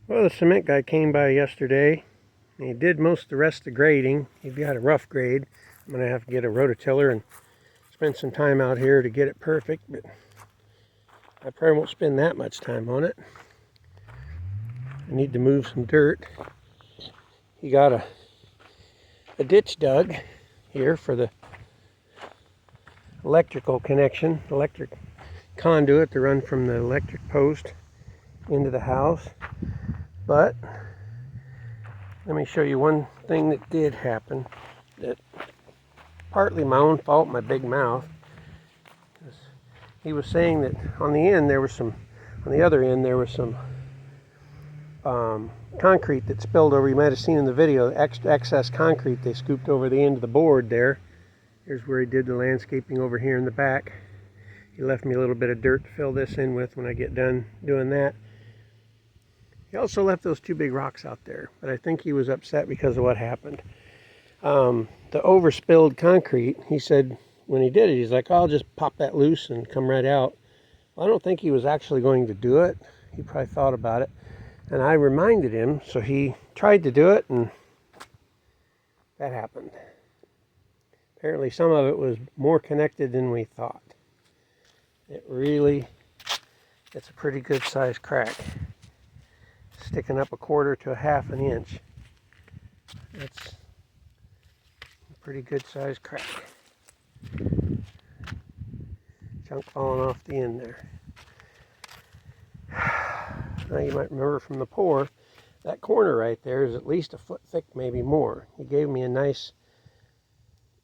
Well, the cement guy came by yesterday. And he did most of the rest of the grading. He got a rough grade. I'm going to have to get a rototiller and spend some time out here to get it perfect, but I probably won't spend that much time on it. I need to move some dirt. He got a ditch dug here for the electrical connection, electric conduit to run from the electric post into the house. But let me show you one thing that did happen, that partly my own fault, my big mouth. He was saying that on the end there was some, on the other end there was some concrete that spilled over. You might have seen in the video, excess concrete they scooped over the end of the board there. Here's where he did the landscaping over here in the back. He left me a little bit of dirt to fill this in with when I get done doing that. He also left those two big rocks out there, but I think he was upset because of what happened. The overspilled concrete, he said when he did it, he's like, oh, I'll just pop that loose and come right out. Well, I don't think he was actually going to do it. He probably thought about it. And I reminded him, so he tried to do it, and that happened. Apparently some of it was more connected than we thought. It's a pretty good sized crack. Sticking up 1/4 to 1/2 inch. It's a pretty good sized crack. Chunk falling off the end there. Now you might remember from the pour, that corner right there is at least 1 foot thick, maybe more. He gave me a nice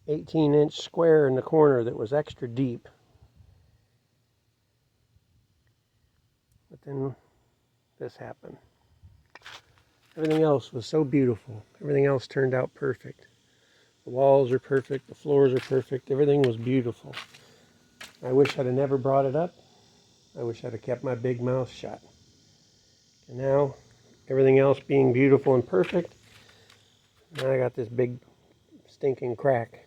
18-inch square in the corner that was extra deep. But then this happened. Everything else was so beautiful. Everything else turned out perfect. The walls are perfect, the floors are perfect, everything was beautiful. I wish I'd have never brought it up. I wish I'd have kept my big mouth shut. And now, everything else being beautiful and perfect, now I got this big stinking crack.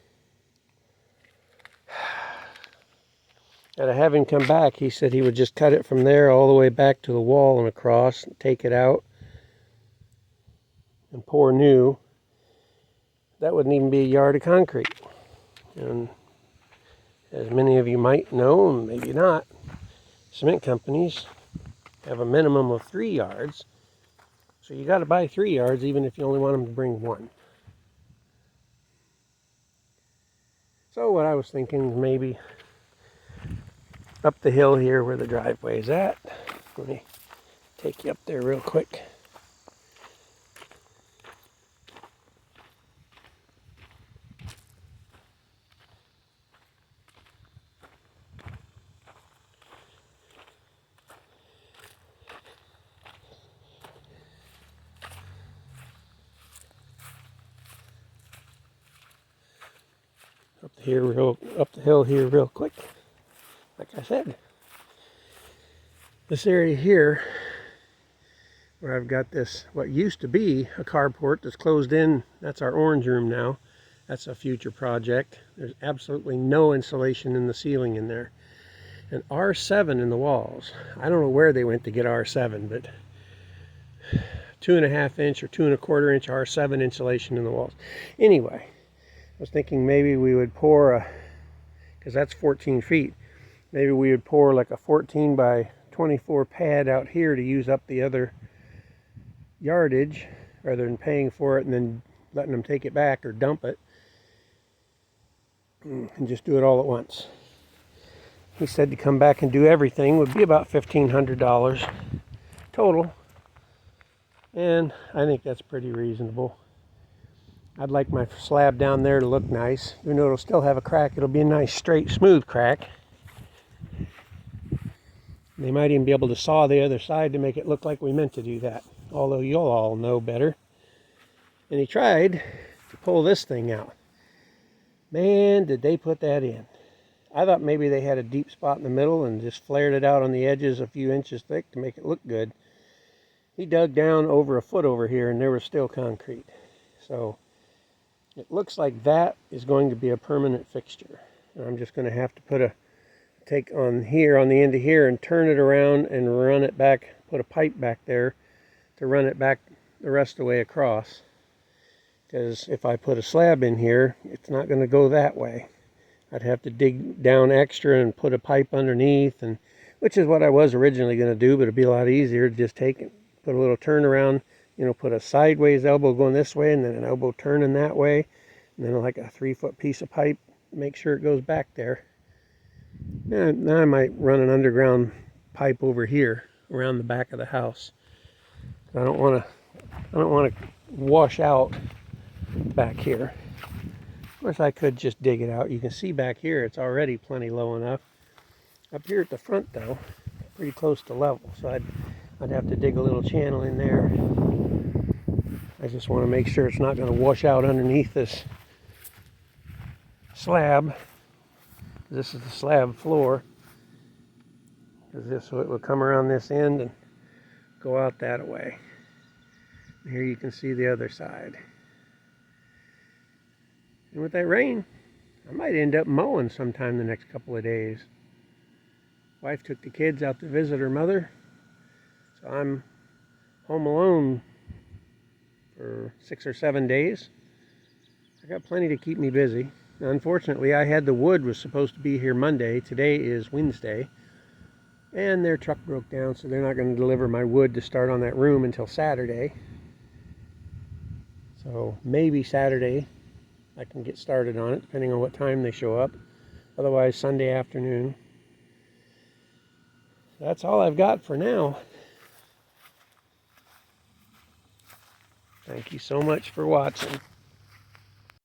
And to have him come back, he said he would just cut it from there all the way back to the wall and across, and take it out and pour new. That wouldn't even be a yard of concrete. And as many of you might know, and maybe not, cement companies have a minimum of 3 yards. So you got to buy 3 yards even if you only want them to bring 1. So what I was thinking is maybe up the hill here where the driveway is at. Let me take you up there real quick. Up the hill here real quick. Like I said, this area here where I've got this, what used to be a carport that's closed in, that's our orange room now. That's a future project. There's absolutely no insulation in the ceiling in there. And R7 in the walls. I don't know where they went to get R7, but 2.5 inch or 2.25 inch R7 insulation in the walls. Anyway, I was thinking maybe we would pour because that's 14 feet. Maybe we would pour like a 14 by 24 pad out here to use up the other yardage rather than paying for it and then letting them take it back or dump it, and just do it all at once. He said to come back and do everything would be about $1,500 total, and I think that's pretty reasonable. I'd like my slab down there to look nice. Even though it'll still have a crack, it'll be a nice, straight, smooth crack. They might even be able to saw the other side to make it look like we meant to do that, although you'll all know better. And he tried to pull this thing out. Man, did they put that in. I thought maybe they had a deep spot in the middle and just flared it out on the edges a few inches thick to make it look good. He dug down over 1 foot over here and there was still concrete. So it looks like that is going to be a permanent fixture. And I'm just going to have to take on here, on the end of here, and turn it around and run it back, put a pipe back there to run it back the rest of the way across. Because if I put a slab in here, it's not going to go that way. I'd have to dig down extra and put a pipe underneath, and which is what I was originally going to do, but it'd be a lot easier to just take it, put a little turnaround, put a sideways elbow going this way and then an elbow turning that way, and then like a 3-foot piece of pipe, make sure it goes back there. Now I might run an underground pipe over here around the back of the house. I don't want to wash out back here. Of course, I could just dig it out. You can see back here it's already plenty low enough. Up here at the front, though, pretty close to level, so I'd have to dig a little channel in there. I just want to make sure it's not going to wash out underneath this slab. This is the slab floor. Because this it will come around this end and go out that way. And here you can see the other side. And with that rain, I might end up mowing sometime the next couple of days. Wife took the kids out to visit her mother, so I'm home alone for 6 or 7 days. I got plenty to keep me busy. Now, unfortunately, I had the wood was supposed to be here Monday. Today is Wednesday, and their truck broke down, so they're not going to deliver my wood to start on that room until Saturday. So maybe Saturday I can get started on it, depending on what time they show up. Otherwise, Sunday afternoon. That's all I've got for now. Thank you so much for watching.